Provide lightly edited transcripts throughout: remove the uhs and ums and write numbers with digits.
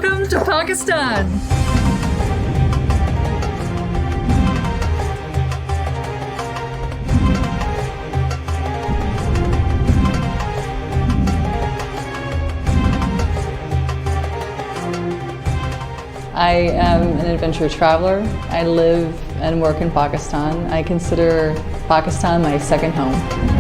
Welcome to Pakistan. I am an adventure traveler. I live and work in Pakistan. I consider Pakistan my second home.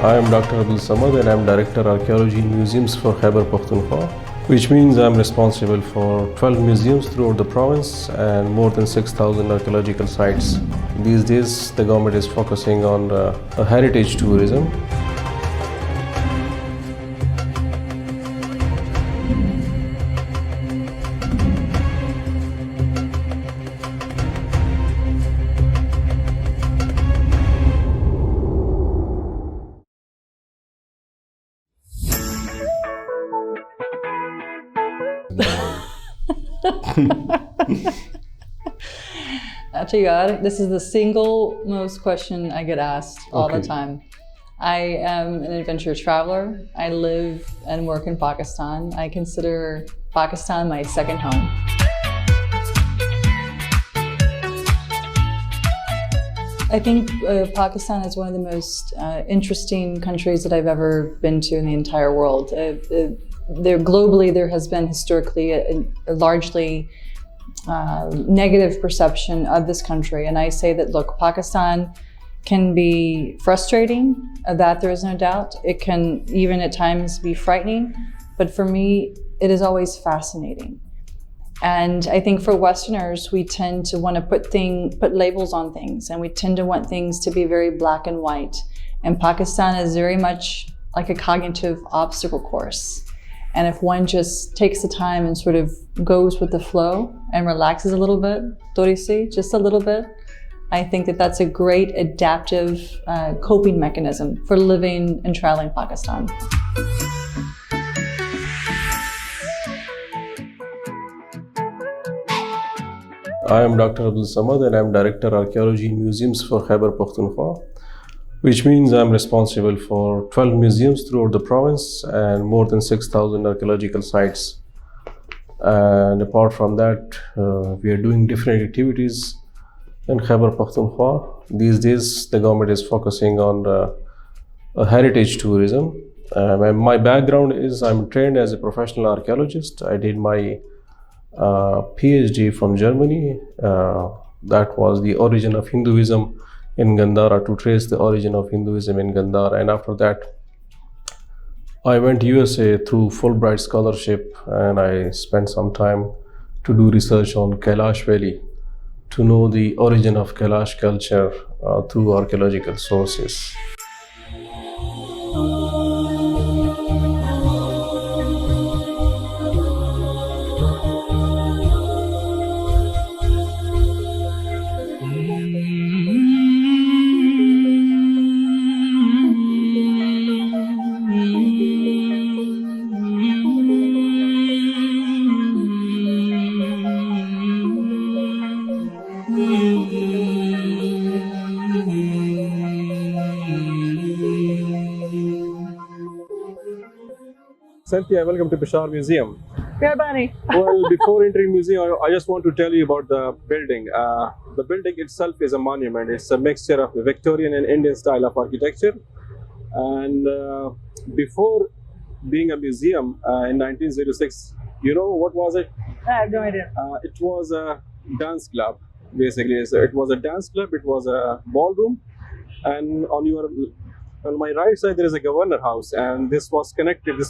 I am Dr. Abdus Samad and I am Director Archaeology and Museums for Khyber Pakhtunkhwa, which means I am responsible for 12 museums throughout the province and more than 6,000 archaeological sites. These days, the government is focusing on heritage tourism. Actually, this is the single most question I get asked all the time. I am an adventure traveler. I live and work in Pakistan. I consider Pakistan my second home. I think Pakistan is one of the most interesting countries that I've ever been to in the entire world. Globally, there has been historically a largely negative perception of this country. And I say that, look, Pakistan can be frustrating, that there is no doubt. It can even at times be frightening. But for me, it is always fascinating. And I think for Westerners, we tend to want to put labels on things, and we tend to want things to be very black and white. And Pakistan is very much like a cognitive obstacle course. And if one just takes the time and sort of goes with the flow and relaxes a little bit, Dorisi, just a little bit, I think that that's a great adaptive coping mechanism for living and traveling Pakistan. I am Dr. Abdus Samad and I am Director Archaeology and Museums for Khyber Pakhtunkhwa, which means I'm responsible for 12 museums throughout the province and more than 6,000 archaeological sites. And apart from that, we are doing different activities in Khyber Pakhtunkhwa. These days, the government is focusing on heritage tourism. My background is I'm trained as a professional archaeologist. I did my PhD from Germany. That was the origin of Hinduism in Gandhara, to trace the origin of Hinduism in Gandhara. And after that, I went to USA through Fulbright scholarship, and I spent some time to do research on Kailash Valley, to know the origin of Kailash culture through archaeological sources. Cynthia, welcome to Peshawar Museum. Good, buddy. Well, before entering museum, I just want to tell you about the building. The building itself is a monument. It's a mixture of Victorian and Indian style of architecture. And before being a museum in 1906, you know what was it? I have no idea. It was a dance club, basically. So it was a dance club. It was a ballroom, and on my right side there is a governor house, and this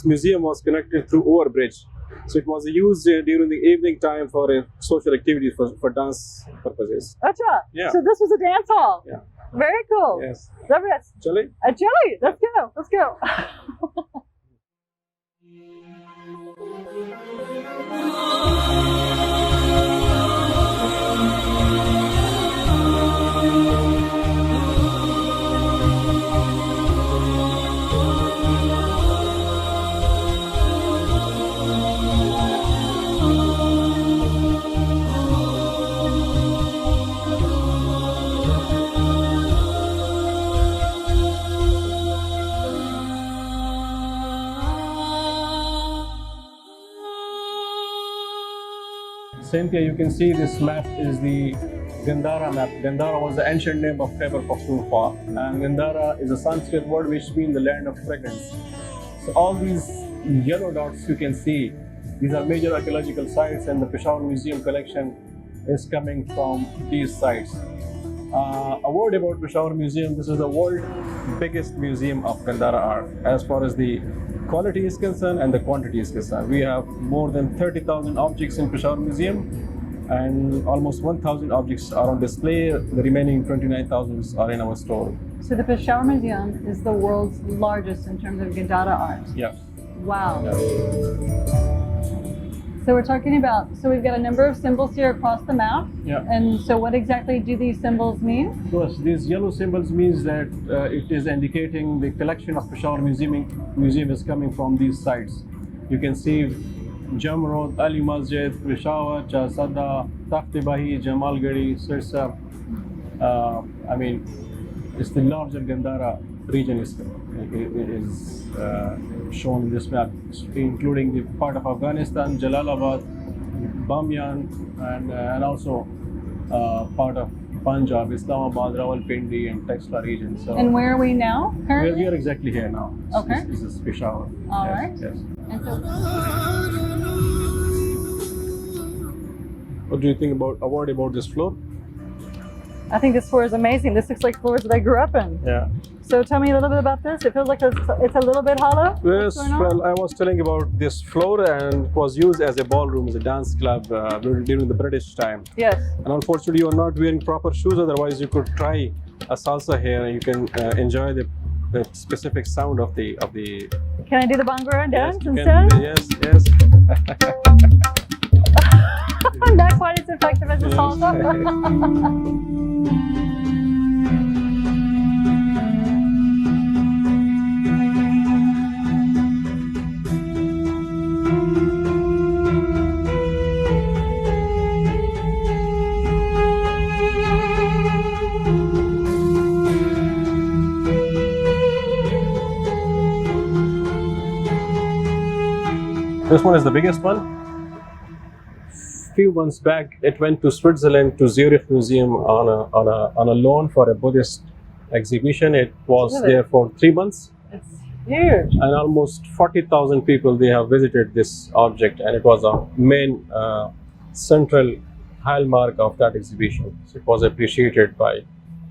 museum was connected through overbridge. So it was used during the evening time for social activities for dance purposes. Acha. Yeah. So this was a dance hall. Yeah. Very cool. Yes. Zabras. Chale? Chili. Let's go. Let's go. Cynthia, you can see this map is the Gandhara map. Gandhara was the ancient name of Khyber Pakhtunkhwa, and Gandhara is a Sanskrit word which means the land of fragrance. So all these yellow dots you can see, these are major archaeological sites, and the Peshawar Museum collection is coming from these sites. A word about Peshawar Museum: this is the world's biggest museum of Gandhara art as far as the quality is concerned and the quantity is concerned. We have more than 30,000 objects in Peshawar Museum, and almost 1,000 objects are on display. The remaining 29,000 are in our store. So the Peshawar Museum is the world's largest in terms of Gandhara art. Yeah. Wow. Yeah. So we're talking about, so we've got a number of symbols here across the map. Yeah. And so what exactly do these symbols mean? Yes, these yellow symbols means that it is indicating the collection of Peshawar Museum is coming from these sites. You can see Jam Road, Ali Masjid, Peshawar, Chasada, Takht-e-Bahi, Jamalgadi, Sirsa. I mean, it's the larger Gandhara region is shown in this map, including the part of Afghanistan, Jalalabad, Bamiyan, and also part of Punjab, Islamabad, Rawalpindi, and Texla region. So And where are we now currently? we are exactly here now. Okay. This is Peshawar. All Yes, right. Yes. And so, What do you think about a word about this floor? I think this floor is amazing. This looks like floors that I grew up in. Yeah. So tell me a little bit about this. It feels like it's a little bit hollow. Yes, What's going on? well, I was telling about this floor, and it was used as a ballroom, as a dance club during the British time. Yes. And unfortunately, you are not wearing proper shoes. Otherwise, you could try a salsa here, and you can enjoy the specific sound of the. Can I do the Bhangra dance you can- instead? Yes, yes. Not quite as effective as the salsa. This one is the biggest one. Few months back, it went to Switzerland, to Zurich Museum on a loan for a Buddhist exhibition. It was Really? there for 3 months, It's huge. and almost 40,000 people they have visited this object, and it was a main central hallmark of that exhibition. So it was appreciated by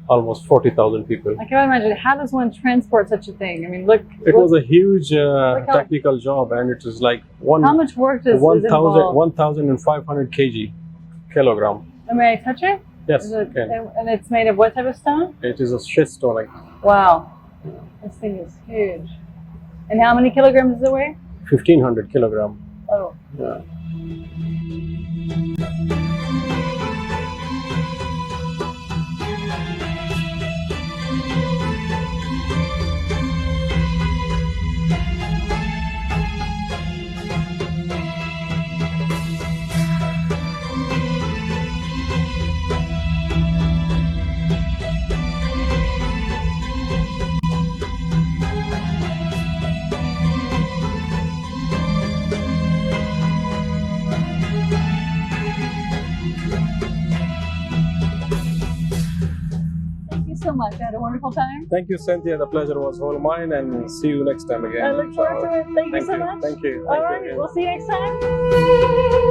almost 40,000 people. I can't imagine. How does one transport such a thing? I mean, look. It was a huge how- technical job, and it was like How much work is 1,500 involved? kilogram. May I touch it? Yes, Is it, okay. and it's made of what type of stone? It is a shit stone. Like Wow. This thing is huge. And how many kilograms does it weigh? 1,500 kilogram. Oh. Yeah. Thank you so much. I had a wonderful time. Thank you, Cynthia. The pleasure was all mine, and see you next time again. I look forward to it. Thank you so much. Thank you. All Thank you right. again. We'll see you next time.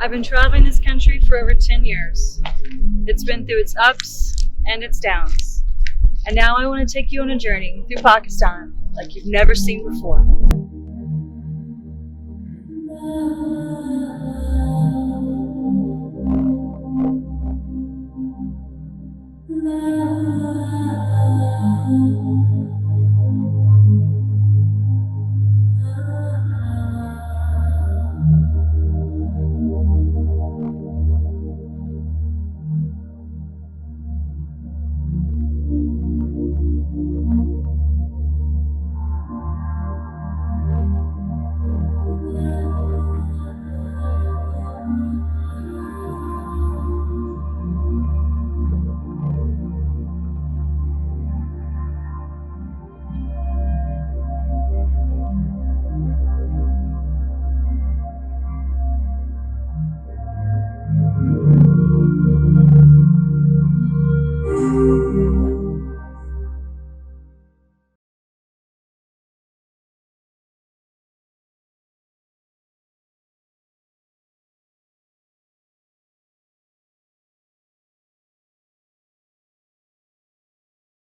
I've been traveling this country for over 10 years. It's been through its ups and its downs. And now I want to take you on a journey through Pakistan like you've never seen before.